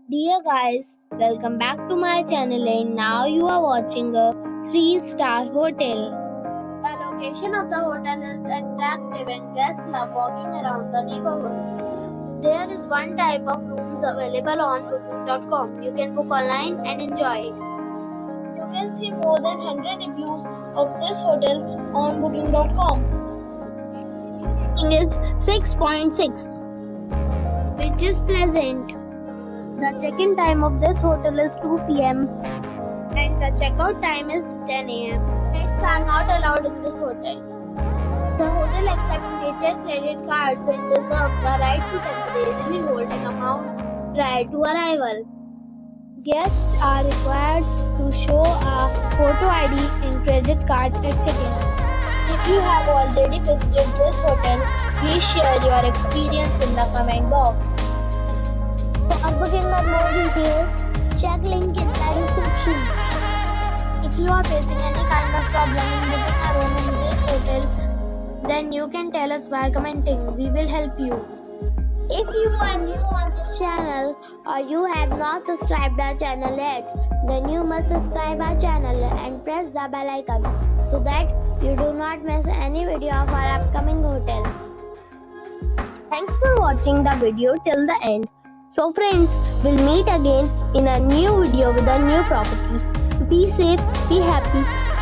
Dear guys, welcome back to my channel and now you are watching a 3-star hotel. The location of the hotel is attractive and guests love walking around the neighborhood. There is one type of rooms available on booking.com. You can book online and enjoy it. You can see more than 100 reviews of this hotel on booking.com. Rating is 6.6, which is pleasant. The check-in time of this hotel is 2 p.m. and the check-out time is 10 a.m. Pets are not allowed in this hotel. The hotel accepts major credit cards and reserves the right to temporarily hold an amount prior to arrival. Guests are required to show a photo ID and credit card at check-in. If you have already visited this hotel, please share your experience in the comment box. For booking or more details, check link in the description. If you are facing any kind of problem in booking a room in this hotel, then you can tell us by commenting. We will help you. If you are new on this channel or you have not subscribed our channel yet, then you must subscribe our channel and press the bell icon so that you do not miss any video of our upcoming hotel. Thanks for watching the video till the end. So friends, we'll meet again in a new video with a new property. Be safe, be happy.